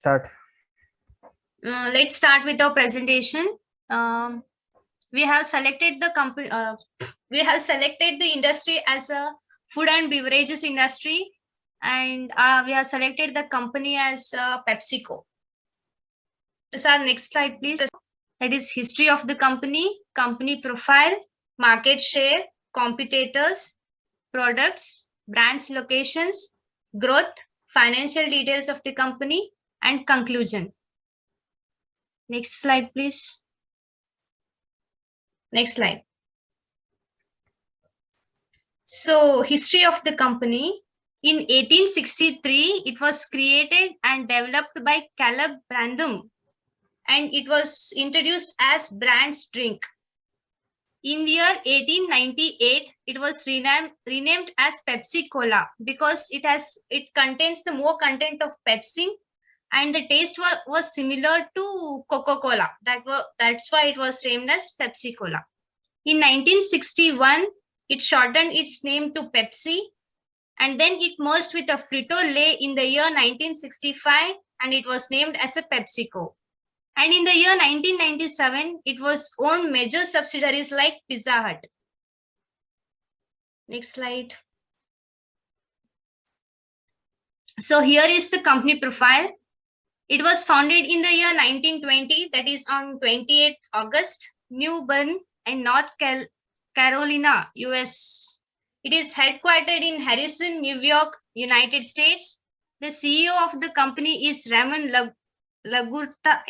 Start. Let's start with our presentation. We have selected the company. We have selected the industry as a food and beverages industry, and we have selected the company as PepsiCo. Sir, next slide, please. That is history of the company, company profile, market share, competitors, products, branch locations, growth, financial details of the company, and conclusion. Next slide, please. Next slide. So, history of the company. In 1863, it was created and developed by Caleb Brandum, and it was introduced as Brand's drink. In the year 1898, it was renamed as Pepsi Cola because it contains the more content of Pepsi, and the taste was similar to Coca-Cola. That's why it was named as Pepsi Cola. In 1961, it shortened its name to Pepsi, and then it merged with a Frito-Lay in the year 1965, and it was named as a PepsiCo. And in the year 1997, it was owned major subsidiaries like Pizza Hut. Next slide. So here is the company profile. It was founded in the year 1920, that is on 28th August, New Bern in North Carolina, US. It is headquartered in Harrison, New York, United States. The CEO of the company is Ramon Laguarta.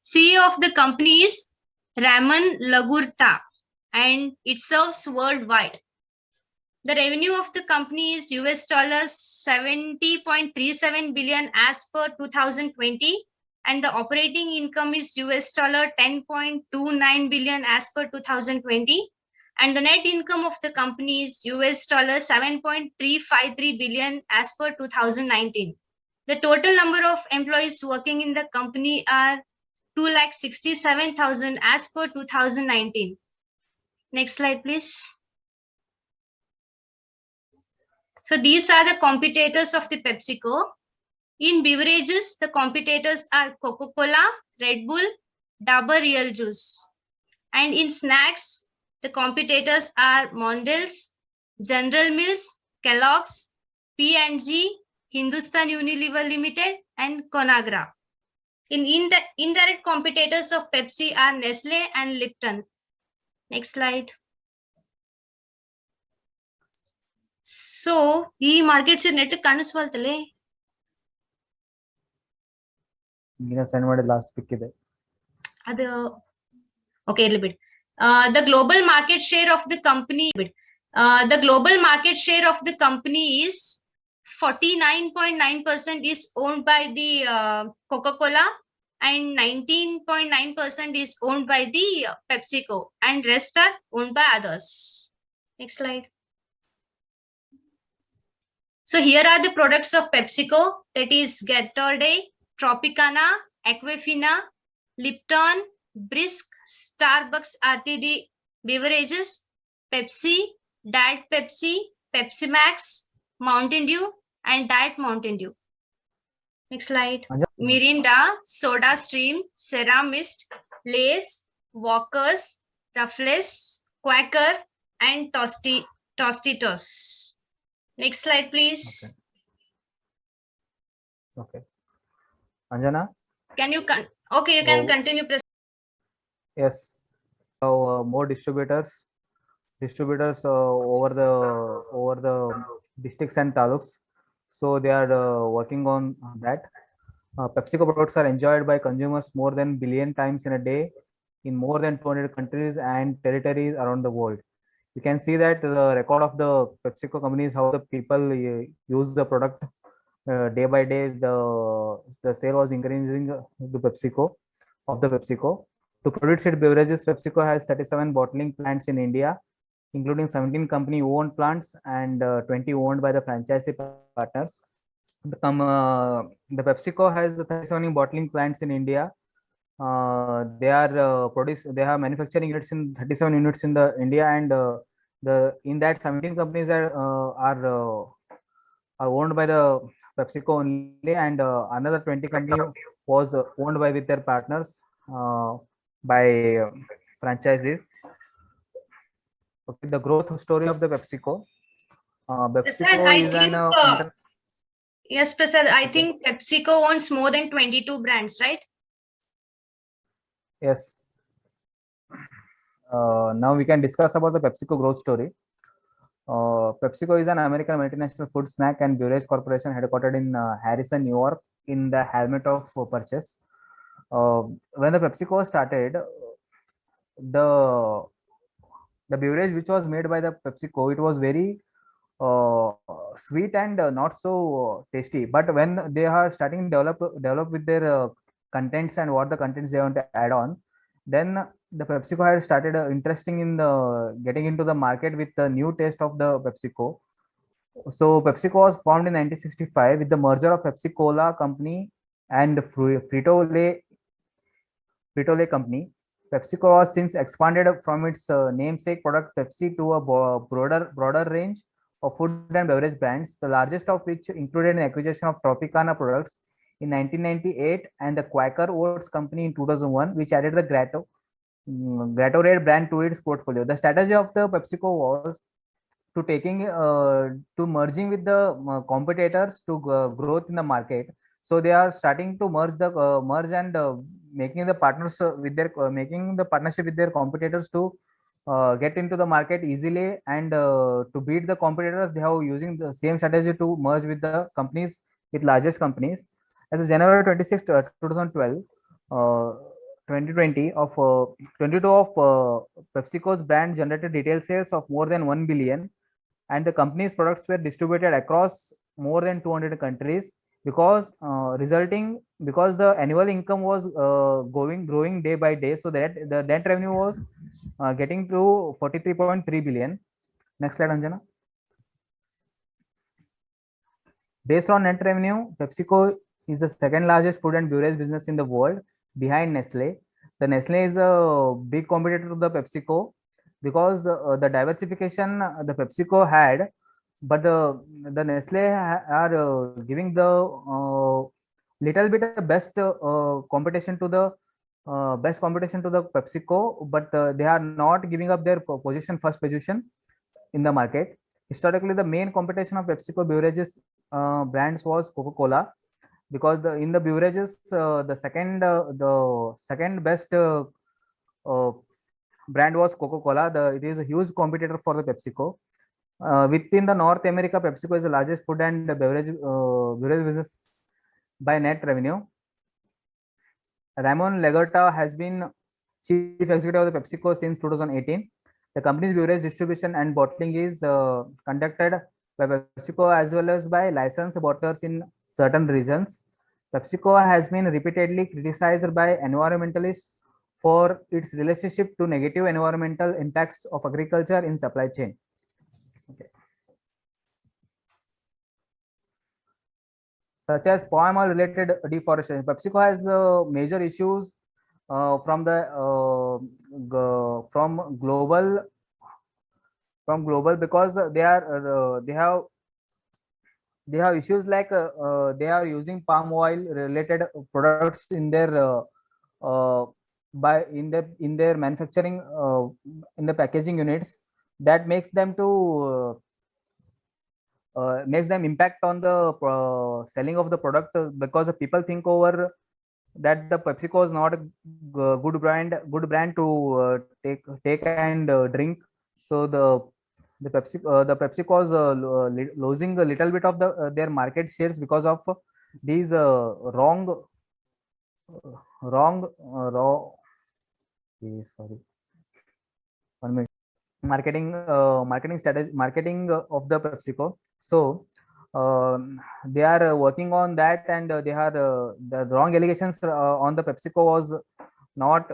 CEO of the company is Ramon Laguarta, and it serves worldwide. The revenue of the company is US dollars 70.37 billion as per 2020, and the operating income is US dollar 10.29 billion as per 2020, and the net income of the company is US dollar 7.353 billion as per 2019. The total number of employees working in the company are 2,67,000 as per 2019. Next slide, please. So these are the competitors of the PepsiCo. In beverages, the competitors are Coca-Cola, Red Bull, Dabur Real Juice. And in snacks, the competitors are Mondelez, General Mills, Kellogg's, P&G, Hindustan Unilever Limited, and Conagra. In indirect competitors of Pepsi are Nestle and Lipton. Next slide. So, ಈ market share net ಕಾಣಿಸ್ವಲ್ತಲೆ ಈಗ send ಮಾಡಿದ last ಪಿಕ್ ಇದೆ ಅದು okay ಇರ್ಲಿ ಬಿಡಿ the global market share of the company is 49.9% is owned by the Coca-Cola, and 19.9% is owned by the PepsiCo, and rest are owned by others. Next slide. So here are the products of PepsiCo, that is Gatorade, Tropicana, Aquafina, Lipton, Brisk, Starbucks RTD beverages, Pepsi, Diet Pepsi, Pepsi Max, Mountain Dew, and Diet Mountain Dew. Next slide. Mirinda, Soda Stream, Ceramist, Lay's, Walkers, Ruffles, Quaker, and Tostitos. Next slide, please. Okay. Anjana? Can you you can continue. Yes. So more distributors over the districts and taluks. So they are working on that. PepsiCo products are enjoyed by consumers more than billion times in a day in more than 200 countries and territories around the world. You can see that the record of the PepsiCo company is how the people use the product day by day. The sale was increasing the PepsiCo. To produce its beverages, PepsiCo has 37 bottling plants in India, including 17 company-owned plants and 20 owned by the franchisee partners. The PepsiCo has 37 bottling plants in India. They have manufacturing units in 37 units in the India, and in that 17 companies are owned by the PepsiCo only, and another 20 company was owned by with their partners by franchises. Okay, the growth story of the PepsiCo. Prasad, PepsiCo I is think, an yes, Prasad, I okay. think PepsiCo owns more than 22 brands, right? Yes. Now we can discuss about the PepsiCo growth story. PepsiCo is an American multinational food, snack, and beverage corporation headquartered in Harrison, New York, in the helmet of purchase. When the PepsiCo started, the the beverage which was made by the PepsiCo, it was very uh, sweet and not so tasty. But when they are starting develop with their contents and what the contents they want to add on, then the PepsiCo had started interesting in the getting into the market with the new taste of the PepsiCo. So PepsiCo was formed in 1965 with the merger of Pepsi Cola Company and Frito-Lay Company. PepsiCo has since expanded from its namesake product Pepsi to a broader range of food and beverage brands, the largest of which included an acquisition of Tropicana products in 1998 and the Quaker Oats Company in 2001, which added the Gatorade brand to its portfolio. The strategy of the PepsiCo was to merging with the competitors to growth in the market. So they are starting to merge and making the partners with their making the partnership with their competitors to get into the market easily, and to beat the competitors they have using the same strategy to merge with the companies, with largest companies. As of January 26 2012, uh, 2020 of 22 of PepsiCo's brand generated retail sales of more than 1 billion, and the company's products were distributed across more than 200 countries, because because the annual income was growing day by day, so that the net revenue was getting to 43.3 billion. Next slide, Anjana. Based on net revenue, PepsiCo is the second largest food and beverage business in the world, behind Nestle. The Nestle is a big competitor to the PepsiCo because the diversification the PepsiCo had, but the Nestle are giving the little bit of best competition to the PepsiCo, but they are not giving up their first position in the market. Historically, the main competition of PepsiCo beverages brands was Coca-Cola, because in the beverages the second best uh, brand was Coca-Cola. It is a huge competitor for the PepsiCo. Within the North America, PepsiCo is the largest food and beverage business by net revenue. Ramon Laguerta has been chief executive of the PepsiCo since 2018. The company's beverage distribution and bottling is conducted by PepsiCo as well as by licensed bottlers in certain regions. PepsiCo has been repeatedly criticized by environmentalists for its relationship to negative environmental impacts of agriculture in supply chain. Okay. Such as palm oil related deforestation. PepsiCo has major issues from the from global, because they have issues like they are using palm oil related products in their uh, in their manufacturing in the packaging units, that makes them impact on the selling of the product, because the people think over that the PepsiCo is not a good brand to take and drink. So the PepsiCo is losing a little bit of their market shares because of these wrong raw. Sorry, 1 minute. Marketing strategy, marketing of the PepsiCo. So they are working on that, and they are the wrong allegations on the PepsiCo was not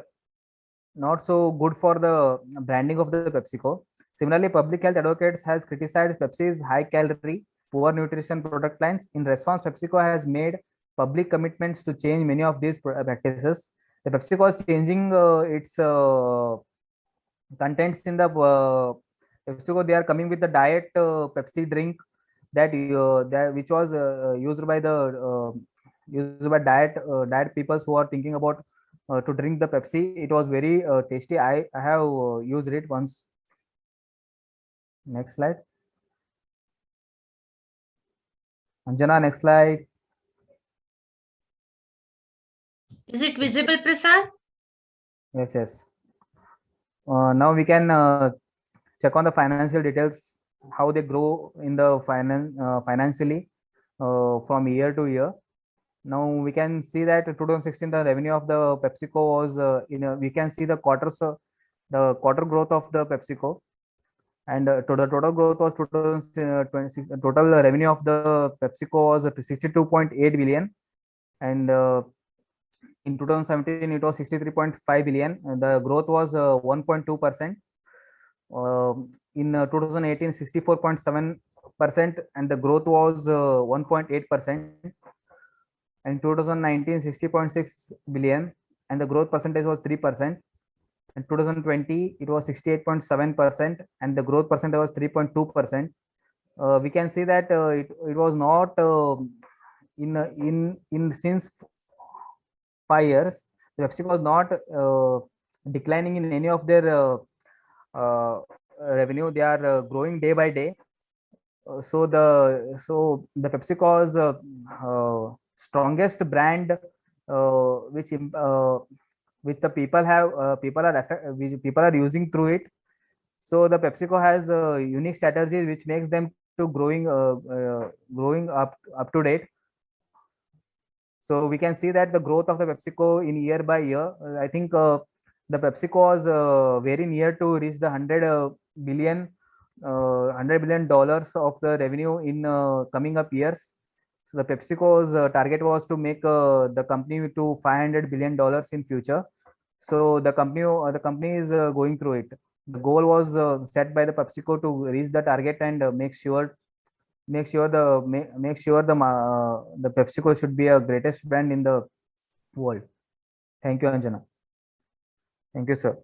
not so good for the branding of the PepsiCo. Similarly, public health advocates has criticized Pepsi's high calorie, poor nutrition product lines. In response, PepsiCo has made public commitments to change many of these practices. The PepsiCo is changing its contents in the PepsiCo. They are coming with the diet Pepsi drink, that which was used by diet peoples who are thinking about to drink the Pepsi. It was very tasty. I have used it once. Next slide. Anjana, next slide. Is it visible, Prasad? Yes, yes. Now we can check on the financial details, how they grow in the financially from year to year. Now we can see that 2016 the revenue of the PepsiCo was we can see the the quarter growth of the PepsiCo, and to the total growth was 2026. Total revenue of the PepsiCo was 62.8 billion, and in 2017 it was 63.5 billion. And the growth was 1.2%. In 2018 64.7%, and the growth was 1.8%. And 2019 60.6 billion, and the growth percentage was 3%. And 2020 it was 68.7%, and the growth percentage was 3.2%. We can see that it was not in since 5 years, the PepsiCo was not declining in any of their revenue. They are growing day by day. So the PepsiCo's strongest brand, which the people have which people are using through it. So the PepsiCo has unique strategies which makes them to growing up to date. So we can see that the growth of the PepsiCo in year by year. I think the PepsiCo was very near to reach the $100 billion of the revenue in coming up years. So the PepsiCo's target was to make the company to $500 billion in future. So the company is going through it. The goal was set by the PepsiCo to reach the target and make sure the PepsiCo should be a greatest brand in the world. Thank you, Anjana. Thank you, sir.